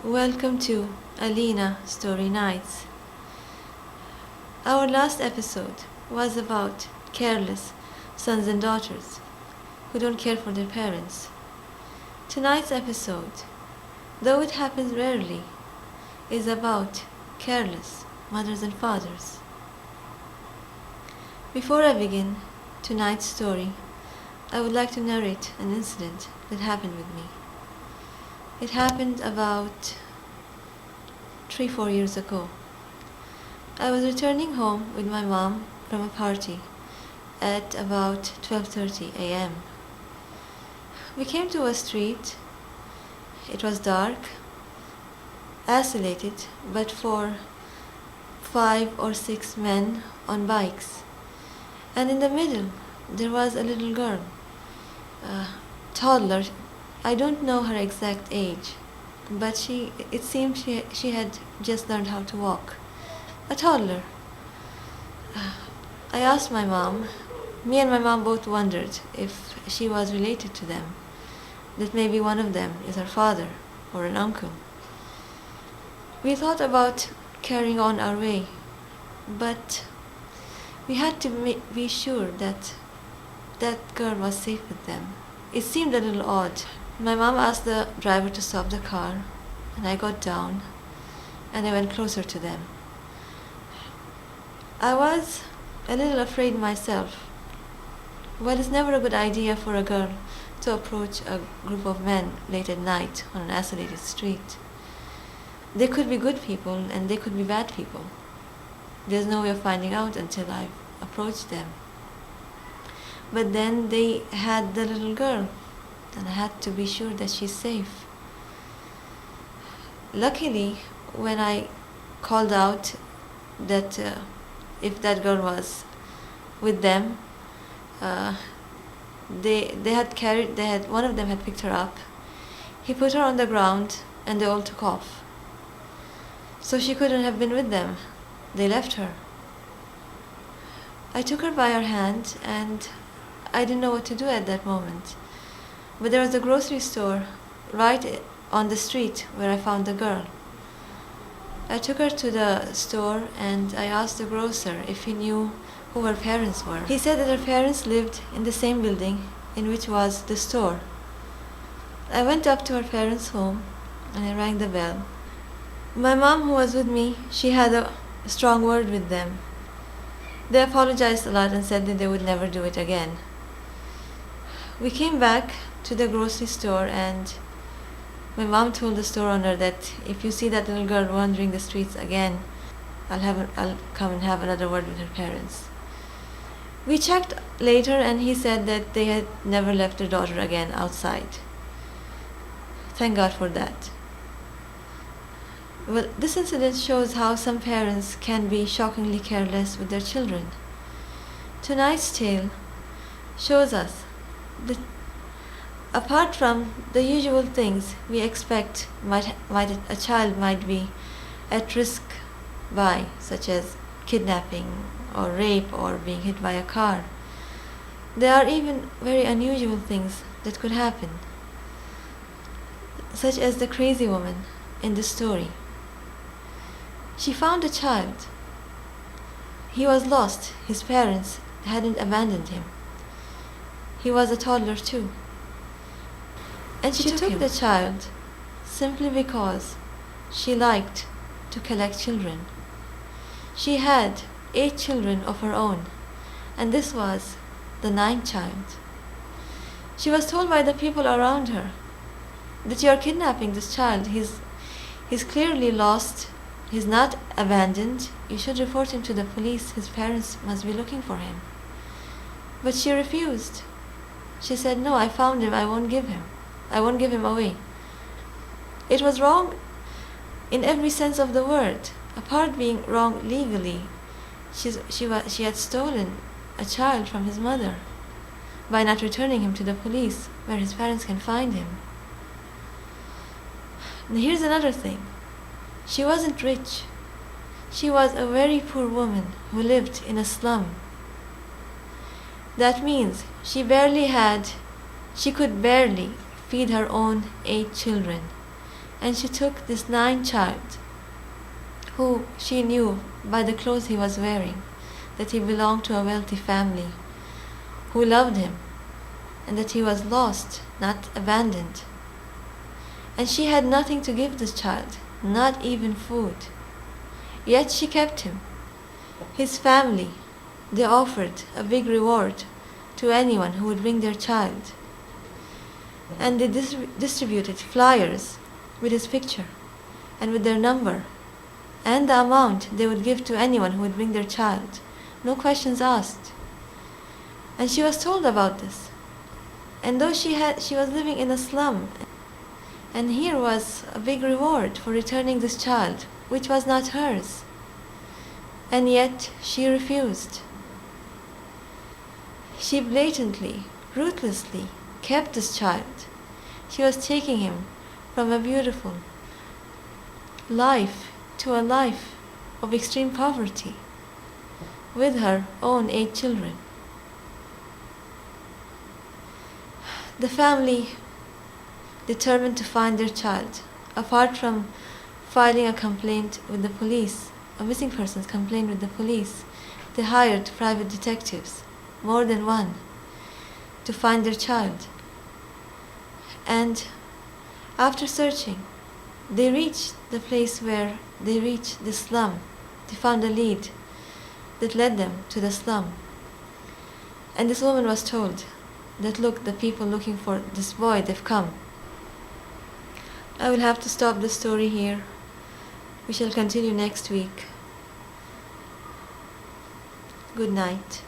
Welcome to Aleena Story Nights. Our last episode was about careless sons and daughters who don't care for their parents. Tonight's episode, though it happens rarely, is about careless mothers and fathers. Before I begin tonight's story, I would like to narrate an incident that happened with me. It happened about 3-4 years ago. I was returning home with my mom from a party at about 12:30 a.m. We came to a street. It was dark, isolated, but for 5 or 6 men on bikes. And in the middle, there was a little girl, a toddler. I don't know her exact age, but it seemed she had just learned how to walk. A toddler. I asked my mom. Me and my mom both wondered if she was related to them, that maybe one of them is her father or an uncle. We thought about carrying on our way, but we had to be sure that that girl was safe with them. It seemed a little odd. My mom asked the driver to stop the car, and I got down and I went closer to them. I was a little afraid myself. Well, it's never a good idea for a girl to approach a group of men late at night on an isolated street. They could be good people and they could be bad people. There's no way of finding out until I've approached them. But then they had the little girl, and I had to be sure that she's safe. Luckily, when I called out that if that girl was with them, one of them had picked her up. He put her on the ground and they all took off. So she couldn't have been with them. They left her. I took her by her hand and I didn't know what to do at that moment. But there was a grocery store right on the street where I found the girl. I took her to the store and I asked the grocer if he knew who her parents were. He said that her parents lived in the same building in which was the store. I went up to her parents' home and I rang the bell. My mom, who was with me, she had a strong word with them. They apologized a lot and said that they would never do it again. We came back to the grocery store and my mom told the store owner that if you see that little girl wandering the streets again, I'll come and have another word with her parents. We checked later and he said that they had never left their daughter again outside. Thank God for that. Well, this incident shows how some parents can be shockingly careless with their children. Tonight's tale shows us that apart from the usual things we expect a child might be at risk by, such as kidnapping or rape or being hit by a car, there are even very unusual things that could happen, such as the crazy woman in the story. She found a child. He was lost. His parents hadn't abandoned him. He was a toddler too. And she took the child simply because she liked to collect children. She had 8 children of her own, and this was the 9th child. She was told by the people around her that you are kidnapping this child. He's clearly lost. He's not abandoned. You should report him to the police. His parents must be looking for him. But she refused. She said, no, I found him. I won't give him. I won't give him away. It was wrong in every sense of the word. Apart being wrong legally, she had stolen a child from his mother by not returning him to the police where his parents can find him. And here's another thing. She wasn't rich. She was a very poor woman who lived in a slum. That means she could barely feed her own 8 children. And she took this 9 child, who she knew by the clothes he was wearing that he belonged to a wealthy family, who loved him, and that he was lost, not abandoned. And she had nothing to give this child, not even food. Yet she kept him. His family, they offered a big reward to anyone who would bring their child. And they distributed flyers with his picture and with their number and the amount they would give to anyone who would bring their child. No questions asked. And she was told about this. And though she was living in a slum, and here was a big reward for returning this child, which was not hers. And yet she refused. She blatantly, ruthlessly kept this child. She was taking him from a beautiful life to a life of extreme poverty with her own 8 children. The family determined to find their child. Apart from filing a complaint with the police, a missing persons complaint with the police, they hired private detectives, more than one, to find their child. And after searching, they reached the place where they reached the slum. They found a lead that led them to the slum. And this woman was told that, look, the people looking for this boy, they've come. I will have to stop the story here. We shall continue next week. Good night.